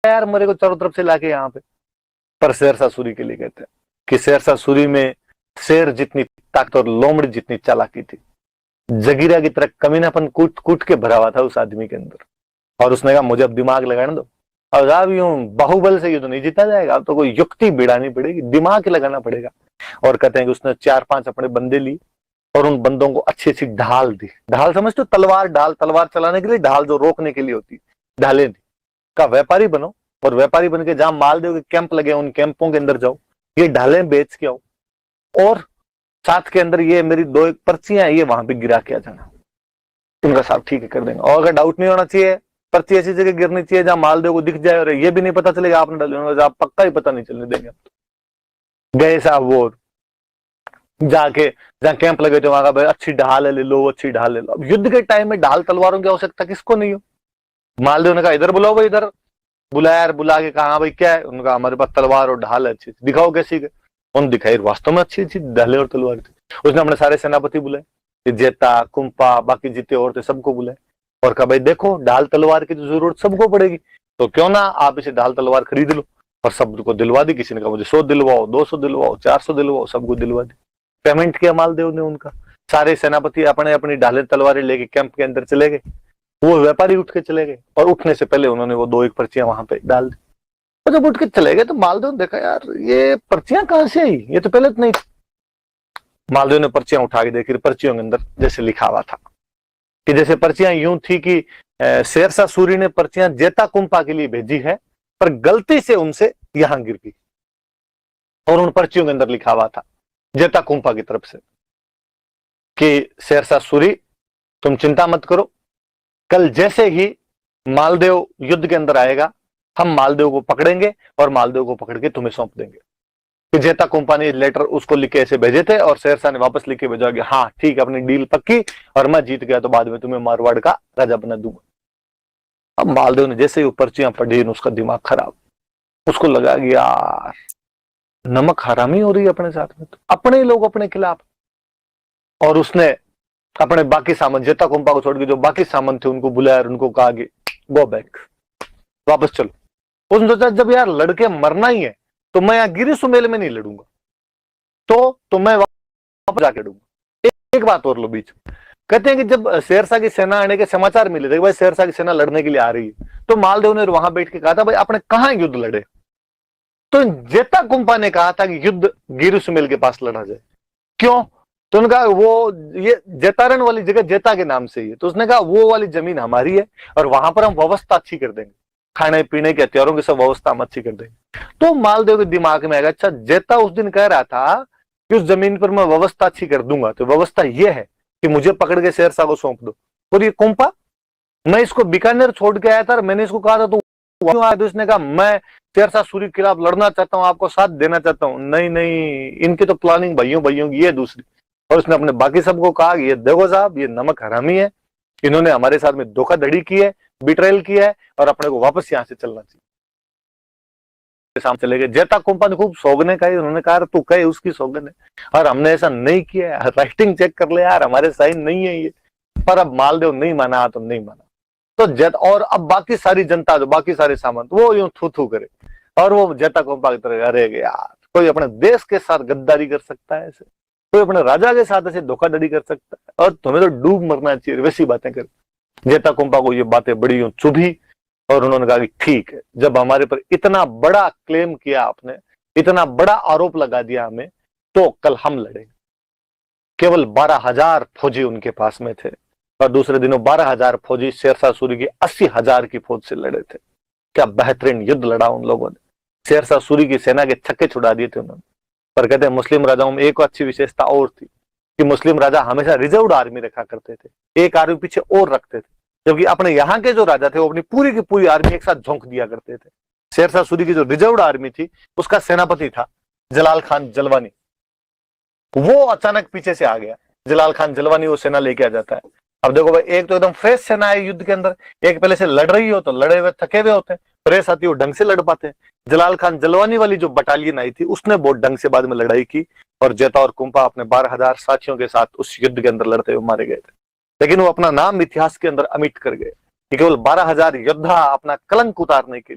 यार मेरे को चारों तरफ से लाके यहाँ पे। पर शेरशाह सूरी के लिए कहते हैं कि शेरशाह सूरी में शेर जितनी ताकत और लोमड़ी जितनी चालाकी थी, जगीरा की तरह कमीनापन कूट कूट के भरा हुआ था उस आदमी के अंदर। और उसने कहा मुझे अब दिमाग लगाने दो, और अब यूं बाहुबल से ये तो नहीं जीता जाएगा, अब तो कोई युक्ति बिड़ानी पड़ेगी, दिमाग लगाना पड़ेगा। और कहते हैं कि उसने 4-5 अपने बंदे लिए और उन बंदों को अच्छी अच्छी ढाल दी। ढाल समझते हो? तलवार ढाल, तलवार चलाने के लिए ढाल जो रोकने के लिए होती, ढालें दी। का व्यापारी बनो और व्यापारी बन के जहां मालदेव के कैंप लगे उन कैंपों के अंदर जाओ, ये ढालें बेच के आओ, और साथ के अंदर ये मेरी 2 पर्चियां है, ये वहां पे गिरा के आ जाना। उनका साहब ठीक है कर देंगे। और अगर डाउट नहीं होना चाहिए, पर्ची ऐसी जगह गिरनी चाहिए जहां मालदेव को दिख जाए और ये भी नहीं पता चलेगा आपने डाली, आप पक्का ही पता नहीं चलने देंगे। गए साहब वो जाके जहां कैंप लगे थे वहां का, भाई अच्छी ढाल ले लो, अच्छी ढाल ले लो। अब युद्ध के टाइम में ढाल तलवारों की आवश्यकता किसको नहीं हो। मालदेव ने कहा इधर बुलाओ भाई, इधर बुलाया, बुला के कहा भाई क्या है, उनका हमारे पास तलवार और ढाल है, अच्छी दिखाओ कैसी। उन दिखाई, वास्तव में अच्छी अच्छी ढाले और तलवार थी। उसने अपने सारे सेनापति बुलाए, जेता, कुंपा, बाकी जितने और थे सबको बुलाए और कहा भाई देखो ढाल तलवार की तो जरूरत सबको पड़ेगी, तो क्यों ना आप इसे ढाल तलवार खरीद लो। और सबको दिलवा दी। किसी ने कहा मुझे 100 दिलवाओ, 200 दिलवाओ, 400 दिलवाओ, सबको दिलवा दी। पेमेंट किया मालदेव ने उनका। सारे सेनापति अपने अपनी ढाले तलवारें लेके कैंप के अंदर चले गए। वो व्यापारी उठ के चले गए और उठने से पहले उन्होंने वो 2-1 पर्चियां वहां पे डाल दी। और जब उठ के चले गए तो मालदेव ने देखा यार ये पर्चियां कहां से आई, ये तो पहले तो नहीं। मालदेव ने पर्चियां उठा के देखी, पर्चियों के अंदर जैसे लिखा हुआ था कि जैसे पर्चियां यूं थी कि शेरशाह सूरी ने पर्चियां जेता कुंपा के लिए भेजी है, पर गलती से उनसे यहां गिर गई। और उन पर्चियों के अंदर लिखा हुआ था जेता कुंपा की तरफ से कि शेरशाह सूरी तुम चिंता मत करो, कल जैसे ही मालदेव युद्ध के अंदर आएगा हम मालदेव को पकड़ेंगे और मालदेव को पकड़ के तुम्हें सौंप देंगे। कि जेता कुंपा ने लेटर उसको लिख के ऐसे भेजे थे और शेरशाह ने वापस लिख के भेजा कि हाँ ठीक है, अपनी डील पक्की, और मैं जीत गया तो बाद में तुम्हें मारवाड़ का राजा बना दूंगा। अब मालदेव ने जैसे ही पर्चियां पढ़ी उसका दिमाग खराब, उसको लगा कि यार नमक हरामी हो रही है अपने साथ में, तो अपने लोग अपने खिलाफ। और उसने अपने बाकी सामान, जेता कुंपा को छोड़ के जो बाकी सामान थे उनको बुलाया और उनको कहा कि गो बैक, वापस चलो। उसने सोचा जब यार लड़के मरना ही है तो मैं यहाँ गिरी सुमेल में नहीं लड़ूंगा, तो मैं वापस जाके लड़ूंगा। एक बात और लो बीच, कहते हैं कि जब शेरशाह की सेना आने के समाचार मिले थे भाई शेरशाह की सेना लड़ने के लिए आ रही है, तो मालदेव ने वहां बैठ के कहा था भाई आपने कहां युद्ध लड़े। तो जेता कुंपा ने कहा था कि युद्ध गिरी सुमेल के पास लड़ा जाए। क्यों? तो उनका वो ये जेतारण वाली जगह जेता के नाम से ही है, तो उसने कहा वो वाली जमीन हमारी है और वहां पर हम व्यवस्था अच्छी कर देंगे, खाने पीने के हथियारों की सब व्यवस्था हम अच्छी कर देंगे। तो मालदेव के दिमाग में आएगा अच्छा जेता उस दिन कह रहा था कि उस जमीन पर मैं व्यवस्था अच्छी कर दूंगा, तो व्यवस्था ये है कि मुझे पकड़ के शेरशाह को सौंप दो। और ये कुंपा, मैं इसको बीकानेर छोड़ के आया था और मैंने इसको कहा था तो क्यों आया, तो इसने कहा मैं शेरशाह सूरी के खिलाफ लड़ना चाहता हूं, आपको साथ देना चाहता हूं। नहीं नहीं, इनकी तो प्लानिंग भाइयों की ये दूसरी। और उसने अपने बाकी सबको कहा ये देखो साहब ये नमक हरामी है, इन्होंने हमारे साथ में धोखाधड़ी की है, बिट्रेल किया है और अपने को वापस यहां से चलना चाहिए। सामने चले गए। जेता कुंपा ने खूब सौगने कही, उन्होंने कहा तू कहे उसकी सौगन है और हमने ऐसा नहीं किया है, राइटिंग चेक कर ले यार हमारे साइन नहीं है ये। पर अब मालदेव नहीं माना तो नहीं माना। तो और अब बाकी सारी जनता जो बाकी सारे सामंत वो यूं थू थू करे और वो जेता कुंपा की तरह अरे यार कोई अपने देश के साथ गद्दारी कर सकता है ऐसे, कोई अपने राजा के साथ ऐसे धोखाधड़ी कर सकता है और तुम्हें तो डूब मरना चाहिए, वैसी बातें कर। जेता कुंपा को ये बातें बड़ी यूं चुभी और उन्होंने कहा कि ठीक है, जब हमारे पर इतना बड़ा क्लेम किया आपने, इतना बड़ा आरोप लगा दिया हमें, तो कल हम लड़ेंगे। केवल 12,000 फौजी उनके पास में थे और दूसरे दिनों 12,000 फौजी शेरशाह सूरी की 80,000 की फौज से लड़े थे। क्या बेहतरीन युद्ध लड़ा उन लोगों ने, शेरशाह सूरी की सेना के छक्के छुड़ा दिए थे उन्होंने। पर कहते हैं मुस्लिम राजाओं में एक अच्छी विशेषता और थी कि मुस्लिम राजा हमेशा रिजर्व्ड आर्मी रखा करते थे, एक आर्मी पीछे और रखते थे, जबकि अपने यहाँ के जो राजा थे वो अपनी पूरी की पूरी आर्मी एक साथ झोंक दिया करते थे। शेरशाह सूरी की जो रिजर्व्ड आर्मी थी उसका सेनापति था जलाल खान जलवानी, वो अचानक पीछे से आ गया। जलाल खान जलवानी वो सेना लेके आ जाता है। अब देखो भाई एक तो एकदम फ्रेश सेना है युद्ध के अंदर, एक पहले से लड़ रही हो तो लड़े हुए थके हुए होते हैं, फ्रेश आती हो ढंग से लड़ पाते हैं। जलाल खान जलवानी वाली जो बटालियन आई थी उसने बहुत ढंग से बाद में लड़ाई की और जेता और कुंपा अपने 12,000 साथियों के साथ उस युद्ध के अंदर लड़ते हुए मारे गए थे। लेकिन वो अपना नाम इतिहास के अंदर अमिट कर गए कि केवल 12,000 योद्धा अपना कलंक उतारने के लिए